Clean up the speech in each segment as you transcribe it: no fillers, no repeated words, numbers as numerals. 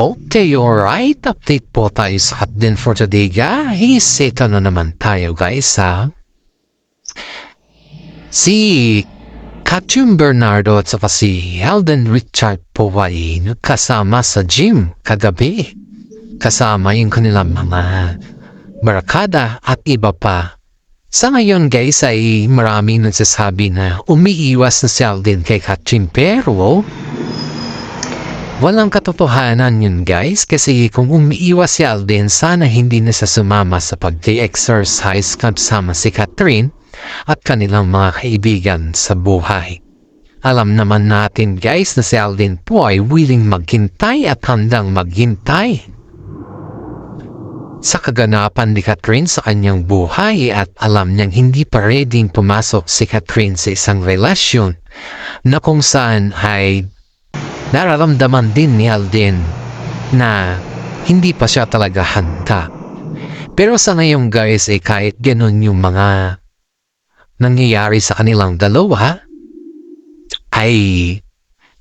Okay, alright. Update po tayo sa hot din for today, guys. Ito na naman tayo, guys, ha. Si Katyung Bernardo at saka si Alden Richard po ay nagkasama sa gym kagabi. Kasama yung kanilang mga barakada at iba pa. Sa ngayon, guys, ay maraming nagsasabi na umiiwas na si Alden kay Katyung, pero walang katotohanan yun, guys, kasi kung umiiwas si Alden, sana hindi na siya sumama sa pag-exercise kasama si Catherine at kanilang mga kaibigan sa buhay. Alam naman natin, guys, na si Alden po ay willing maghintay at handang maghintay sa kaganapan ni Catherine sa kanyang buhay, at alam niyang hindi pa ready pumasok si Catherine sa isang relasyon na kung saan ay nararamdaman din ni Alden na hindi pa siya talaga handa. Pero sa ngayon, guys, kahit ganun yung mga nangyayari sa kanilang dalawa, ay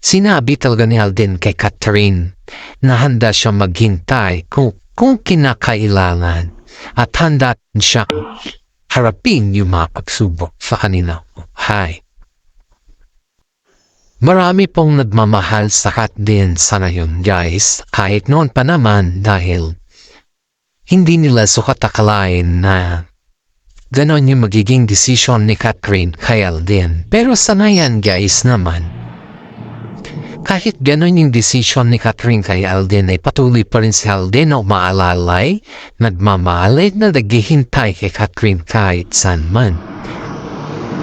sinabi talaga ni Alden kay Catherine na handa siya maghintay kung kinakailangan, at handa siya harapin yung mga pagsubok sa kanilang buhay. Marami pong nagmamahal sa Catherine sa ngayon, guys, kahit noon pa naman, dahil hindi nila sukat akalain na ganon yung magiging desisyon ni Catherine kay Alden. Pero sa ngayon, guys, naman, kahit ganon yung desisyon ni Catherine kay Alden, ay patuloy pa rin si Alden na umaalalay, nagmamahalit na naghihintay kay Catherine kahit saan man.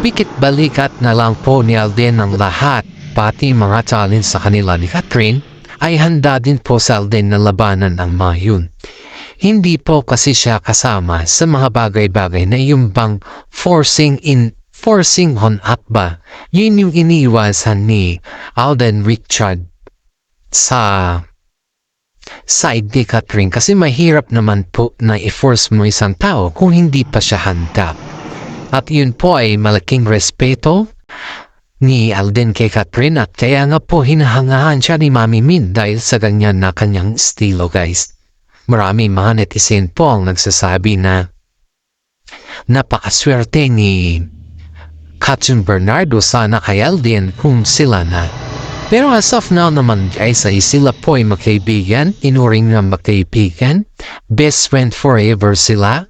Pikit balikat na lang po ni Alden ang lahat, pati mga challenge sa kanila ni Catherine, ay handa din po sa Alden na labanan ang mga yun. Hindi po kasi siya kasama sa mga bagay-bagay na yung bang forcing on up ba. Yun yung iniiwasan ni Alden Richard sa side ni Catherine, kasi mahirap naman po na i-force mo isang tao kung hindi pa siya handa. At yun po ay malaking respeto ni Alden kay Catherine, at kaya nga po hinahangahan siya ni Mami Min dahil sa ganyan na kanyang estilo, guys. Maraming mga netizen po ang nagsasabi na napakaswerte ni Katyung Bernardo sana kay Alden kung sila na. Pero as of now naman, guys, ay sila po ay magkaibigan, inuring na magkaibigan, best friend forever sila,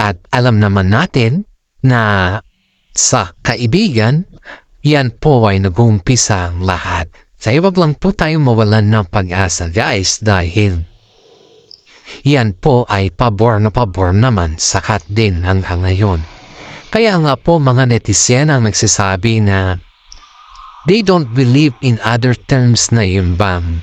at alam naman natin na sa kaibigan, yan po ay nag-uumpisa ang lahat. Kaya wag lang po tayo mawalan ng pag-asa, guys, dahil yan po ay pabor na pabor naman sa Catherine hanggang ngayon. Kaya nga po mga netizen ang nagsasabi na they don't believe in other terms na yun bang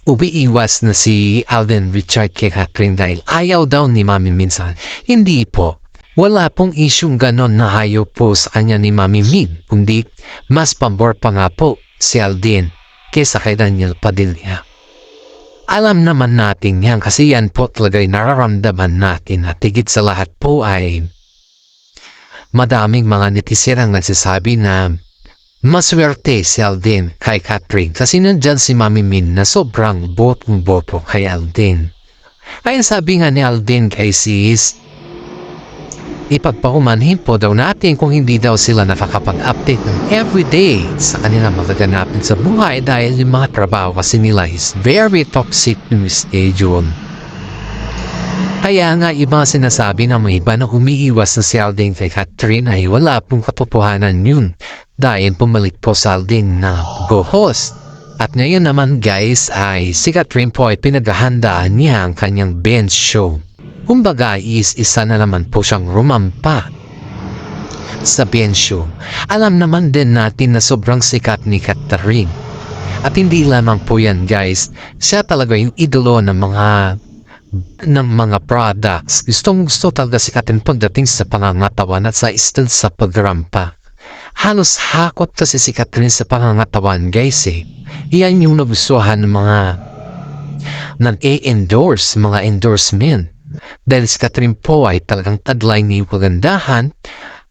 umiiwas na si Alden Richard kay Catherine dahil ayaw daw ni Mami minsan. Hindi po. Wala pong isyong ganon na ayaw po sa kanya ni Mami Min, kundi mas pambor pa nga po si Alden kaysa kay Daniel Padilla. Alam naman natin yan kasi yan po talaga'y nararamdaman natin, at higit sa lahat po ay madaming mga netizen ang nagsasabi na maswerte si Alden kay Catherine kasi nandyan si Mami Min na sobrang botong-boto kay Alden. Kaya sabi nga ni Alden kay sis, ipagpahumanhin po daw natin kung hindi daw sila nakakapag-update ng everyday sa kanilang magaganapin sa buhay dahil yung mga trabaho kasi nila is very toxic yung schedule. Kaya nga iba sinasabi na may iba na umiiwas na si Alden kay Catherine ay wala pong katotohanan yun dahil pumalik po si Alden na go-host. At ngayon naman, guys, ay si Catherine po ay pinaghahandaan niya ang kanyang bench show. Kumbaga isa na naman po siyang rumampa sa bench show. Alam naman din natin na sobrang sikat ni Catherine. At hindi lamang po yan, guys. Siya talaga yung idolo ng mga products. Gustong-gusto talaga si Catherine pagdating sa pangangatawan at sa style sa pagrampa. Halos hakot kasi si Catherine sa pangangatawan, guys, eh. Iyan yung nagustuhan ng mga nag-endorse, mga endorsement. Dahil si Catherine po ay talagang tadlay ni pagandahan,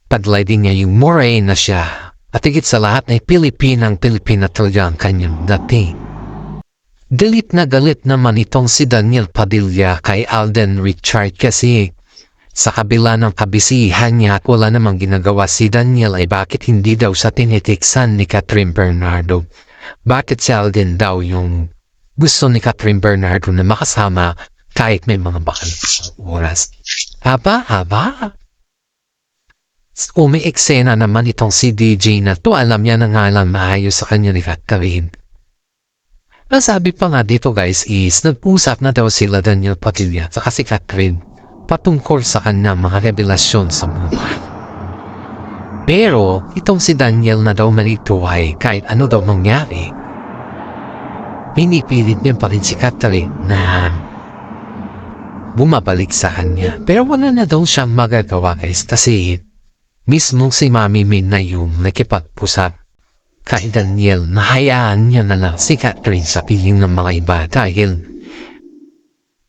tadlay din niya yung morena siya. At higit sa lahat ay Pilipina talaga ang kanyang dating. Galit naman itong si Daniel Padilla kay Alden Richard kasi sa kabila ng kabisihan niya at wala namang ginagawa si Daniel ay bakit hindi daw sa tinitiksan ni Catherine Bernardo. Bakit si Alden daw yung gusto ni Catherine Bernardo na makasama kahit may mga bakal oras. Haba. Umi-eksena naman itong si DJ na to, alam niya na nga lang maayos sa kanya ni Catherine. Ang sabi pa nga dito guys is nag-usap na daw sila Daniel Padilla at si Catherine patungkol sa kanya mga revelasyon sa buhay. Pero itong si Daniel na daw malito ay kahit ano daw mangyari, pinipilit niya pa rin si Catherine na bumabalik sa kanya. Pero wala na daw siyang magagawa guys kasi mismo si Mami Min na yung nakipagpusap kay Daniel na hayaan niya na lang si Catherine sa piling ng mga iba dahil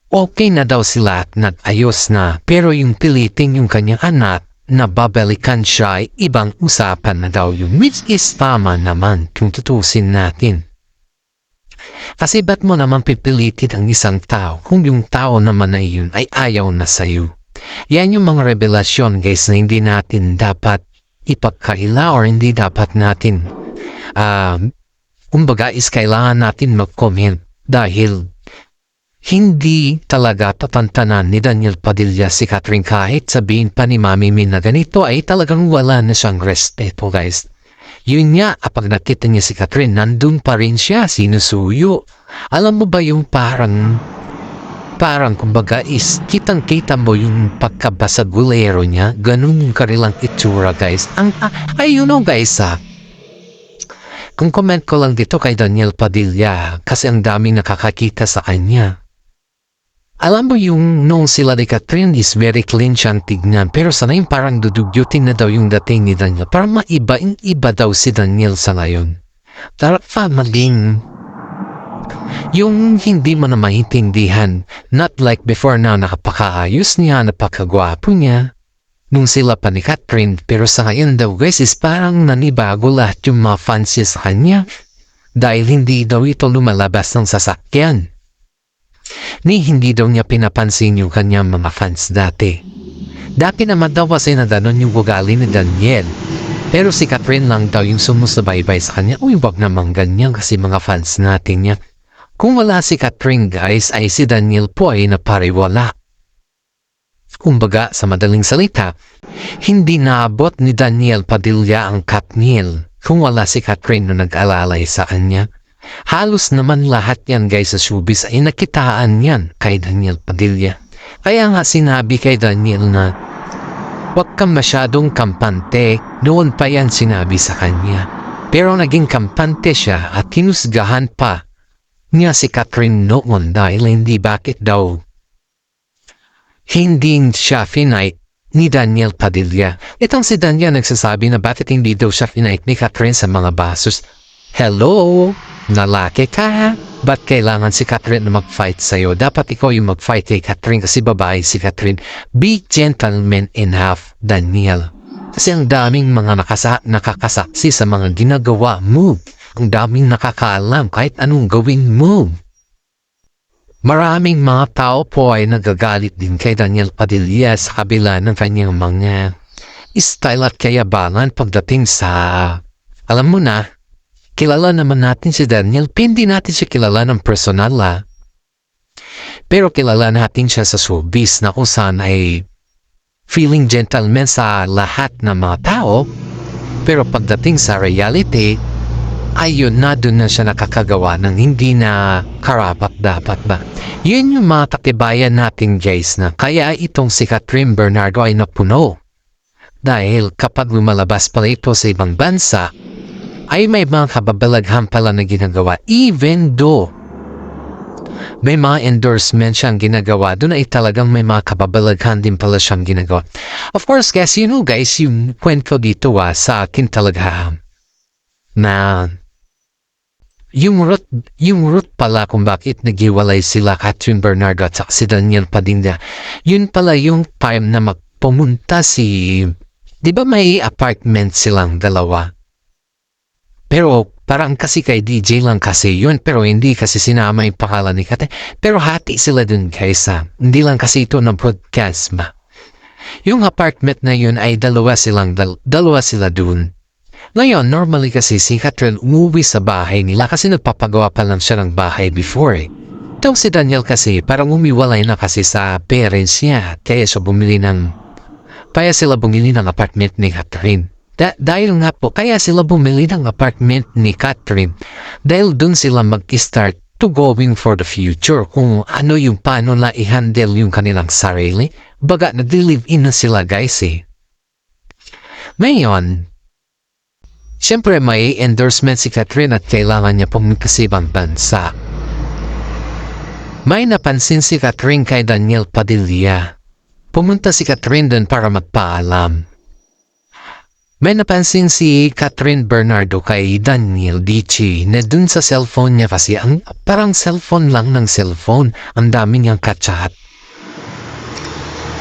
okay na daw sila at ayos na, pero yung piliting yung kanyang anak na babalikan siya ay ibang usapan na daw yun, which is tama naman kung tutusin natin. Kasi ba't mo naman pipilitin ang isang tao kung yung tao naman na yun ay ayaw na sa'yo? Yan yung mga revelasyon guys na hindi natin dapat ipagkaila or hindi dapat natin kumbaga is kailangan natin mag-comment dahil hindi talaga tatantanan ni Daniel Padilla si Catherine kahit sabihin pa ni Mami Min na ganito ay talagang wala na siyang respeto guys. Yun nga, kapag nakita niya si Catherine, nandun pa rin siya, sinusuyo. Alam mo ba yung parang kumbaga is kitang-kita mo yung pagkabasagulero niya, ganun yung kanilang itsura guys. You know guys kung comment ko lang dito kay Daniel Padilla kasi ang daming nakakakita sa kanya. Alam mo yung noong sila ni Catherine is very clean siyang tignan pero sana yung parang dudugyutin na daw yung dating ni Daniel. Parang iba daw si Daniel sa ngayon. Dapat maging yung hindi mo na maintindihan. Not like before na nakapakaayos niya, napakagwapo niya. Nung sila pa ni Catherine, pero sa ngayon daw guys is parang nanibago lahat yung mga fans sa kanya dahil hindi daw ito lumalabas ng sasakyan. Hindi daw niya pinapansin yung kanyang mga fans dati. Dati naman daw kasi na ganon yung ugali ni Daniel. Pero si Catherine lang daw yung sumusubaybay sa kanya. Uy, wag naman ganyan kasi mga fans natin niya. Kung wala si Catherine guys ay si Daniel po ay napariwala. Kumbaga sa madaling salita, hindi naabot ni Daniel Padilla ang Katniel kung wala si Catherine na nag-alalay sa kanya. Halos naman lahat yan guys sa showbiz ay nakitaan yan kay Daniel Padilla. Kaya nga sinabi kay Daniel na huwag kang masyadong kampante, noon pa yan sinabi sa kanya. Pero naging kampante siya at kinusgahan pa niya si Catherine noon dahil hindi bakit daw hindi siya finite ni Daniel Padilla. Itong si Daniel nagsasabi na bakit hindi daw siya finite ni Catherine sa mga basos. Hello? Lalaki ka? Ba't kailangan si Catherine na mag-fight sa'yo? Dapat ikaw yung mag-fight kay Catherine kasi babae si Catherine. Be gentleman enough, Daniel. Kasi ang daming mga nakakasaksi sa mga ginagawa mo. Ang daming nakakaalam kahit anong gawin mo. Maraming mga tao po ay nagagalit din kay Daniel Padilla sa kabila ng kanyang mga style at kayabangan pagdating sa, alam mo na, kilala naman natin si Daniel, hindi natin siya kilala ng personal pero kilala natin siya sa showbiz na kung saan ay feeling gentleman sa lahat ng mga tao, pero pagdating sa reality, ayun na doon na siya nakakagawa ng hindi na karapat dapat ba. Yun yung mga katibayan natin guys na kaya itong si Catherine Bernardo ay napuno. Dahil kapag lumalabas pala ito sa ibang bansa, ay may mga kababalaghan pala na ginagawa. Even though may mga endorsement siyang ginagawa, doon ay talagang may mga kababalaghan din pala siyang ginagawa. Of course guys, you know guys, yung kwento dito sa akin talaga na yung root pala kung bakit naghiwalay sila Catherine Bernardo at si Daniel Padilla. Yun pala yung time na magpumunta di ba may apartment silang dalawa? Pero parang kasi kay DJ lang kasi yun, pero hindi kasi sinama yung pangalan ni Katrin. Pero hati sila dun guys ha. Hindi lang kasi ito ng broadcast ba. Yung apartment na yun ay dalawa sila dun. Ngayon, normally kasi si Katrin umuwi sa bahay nila kasi nagpapagawa pa lang siya ng bahay before eh. Itong si Daniel kasi parang umiwalay na kasi sa parents niya kaya sila bumili ng apartment ni Katrin. Dahil nga po, kaya sila bumili ng apartment ni Katrin dahil dun sila mag-start to going for the future kung ano yung paano na i-handle yung kanilang sarili. Baga, nag-live-in na sila guys eh. Ngayon, siyempre may endorsement si Katrin at kailangan niya pumunta sa ibang bansa. May napansin si Katrin kay Daniel Padilla. Pumunta si Katrin dun para magpaalam. May napansin si Katrin Bernardo kay Daniel Dichi na dun sa cellphone niya kasi parang cellphone lang ng cellphone. Ang dami niyang kachat.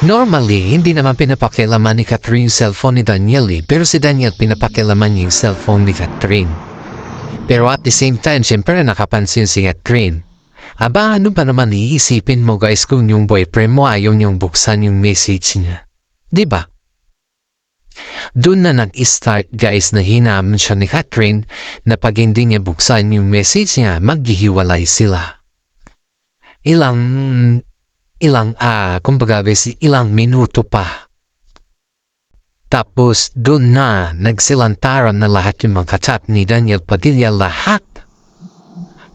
Normally, hindi naman pinapakialaman ni Katrin yung cellphone ni Daniel eh, pero si Daniel pinapakialaman niya yung cellphone ni Katrin. Pero at the same time, siyempre nakapansin si Katrin. Aba, ano ba naman iisipin mo guys kung yung boyfriend mo ayaw niyang buksan yung message niya? Diba? Doon na nag-start guys na hinaman siya ni Katrin na pag hindi niya buksan yung message niya, maghihiwalay sila. Ilang minuto pa. Tapos doon na nagsilantaran na lahat yung mga chat ni Daniel Padilla lahat.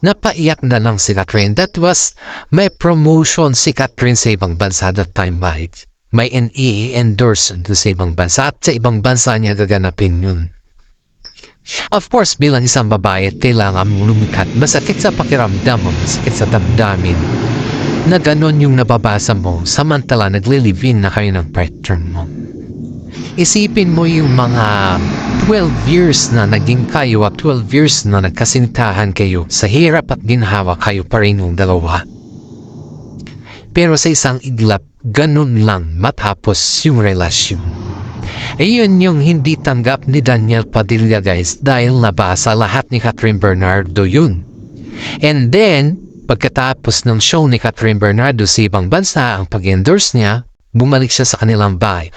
Napaiyak na lang si Katrin. That was may promotion si Katrin sa ibang bansa that time right? May endorse sa ibang bansa at sa ibang bansa niya gaganapin yun. Of course, bilang isang babae, kailangan mong lumikat. Masakit sa pakiramdam mo, masakit sa damdamin. Na ganon yung nababasa mo, samantala nagli-live-in na kayo ng partner mo. Isipin mo yung mga 12 years na naging kayo at 12 years na nagkasintahan kayo, sa hirap at ginhawa kayo pa rin yung dalawa. Pero sa isang iglap, ganun lang matapos yung relasyon. Ayun yung hindi tanggap ni Daniel Padilla guys dahil nabasa lahat ni Katrin Bernardo yun. And then, pagkatapos ng show ni Katrin Bernardo sa ibang bansa ang pag-endorse niya, bumalik siya sa kanilang bahay.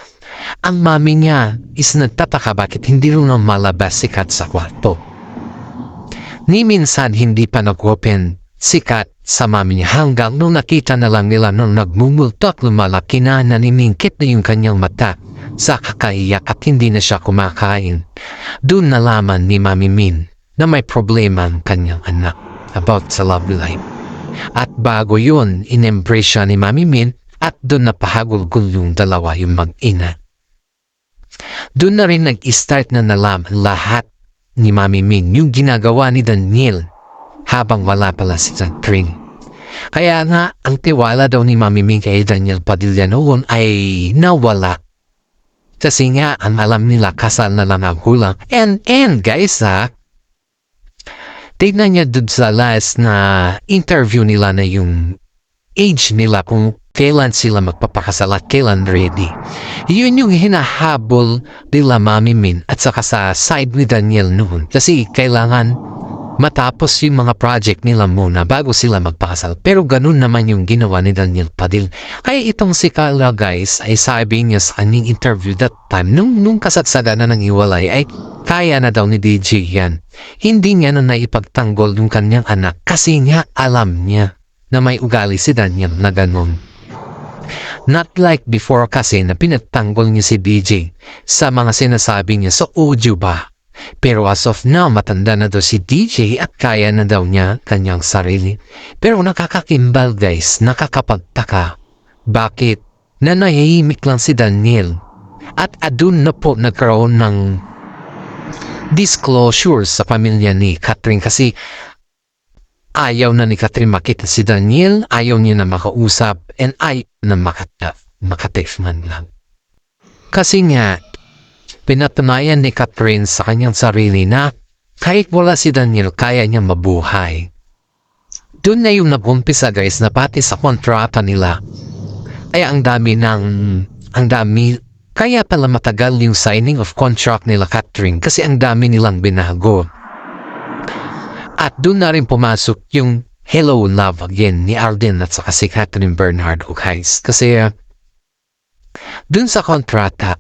Ang mami niya is nagtataka bakit hindi rin malabas si Kat sa kwarto. Ni minsan hindi pa nag-open si Kat sa mami niya hanggang nung nakita na lang nila nung nagmumultok lumalaki na naniningkit na yung kanyang mata sa kakaiyak at hindi na siya kumakain. Doon nalaman ni Mami Min na may problema ang kanyang anak about sa love life. At bago yun, in-embrace siya ni Mami Min at doon napahagulgul yung dalawa yung mag-ina. Doon na rin nag-start na nalaman lahat ni Mami Min yung ginagawa ni Daniel habang wala pala si Katrin. Kaya nga, ang tiwala daw ni Mami Min kay Daniel Padilla noon ay nawala. Kasi nga, ang alam nila kasal na lang ang kulang. And guys tignan niya dun sa last na interview nila na yung age nila kung kailan sila magpapakasal at kailan ready. Yun yung hinahabol nila Mami Min at saka sa side ni Daniel noon. Kasi kailangan matapos yung mga project nila muna bago sila magpakasal. Pero ganun naman yung ginawa ni Daniel Padilla. Kaya itong si Carla guys ay sabi niya sa kanyang interview that time nung kasatsada na ng iwalay ay kaya na daw ni DJ yan. Hindi niya na naipagtanggol yung kanyang anak kasi nga alam niya na may ugali si Daniel na ganun. Not like before kasi na pinagtanggol niya si DJ sa mga sinasabi niya sa audio ba. Pero as of now, matanda na daw si DJ at kaya na daw niya kanyang sarili. Pero nakakakimbal guys, nakakapagtaka. Bakit? Na nahihimik lang si Daniel. At adun na po nagkaroon ng disclosure sa pamilya ni Katrin kasi ayaw na ni Katrin makita si Daniel, ayaw niya na makausap, and ayaw na makatext man lang. Kasi nga, pinatunayan ni Katrin sa kanyang sarili na kahit wala si Daniel, kaya niya mabuhay. Doon na yung nag-umpisa guys na pati sa kontrata nila ay ang dami, kaya pala matagal yung signing of contract nila Katrin kasi ang dami nilang binago. At doon na rin pumasok yung Hello Love Again ni Alden at saka si Catherine Bernardo, guys. Kasi doon sa kontrata,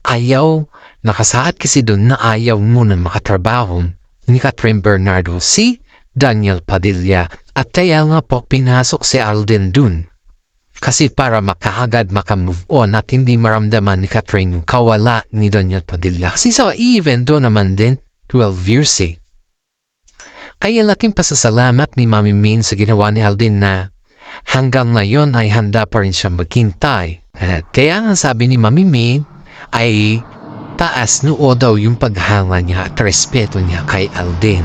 nakasaad kasi doon na ayaw muna makatrabaho ni Catherine Bernardo si Daniel Padilla. At kaya nga po pinasok si Alden doon. Kasi para makaagad makamove on at hindi maramdaman ni Catherine yung kawala ni Daniel Padilla. Kasi sa even doon naman din, 12 years eh. Kaya laking pasasalamat ni Mami Min sa ginawa ni Alden na hanggang ngayon ay handa pa rin siya maghintay. At kaya nga sabi ni Mami Min ay taas noo daw yung paghanga niya at respeto niya kay Alden.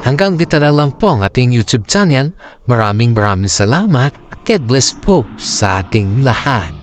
Hanggang dito na lang po ang ating YouTube channel. Maraming salamat. God bless po sa ating lahat.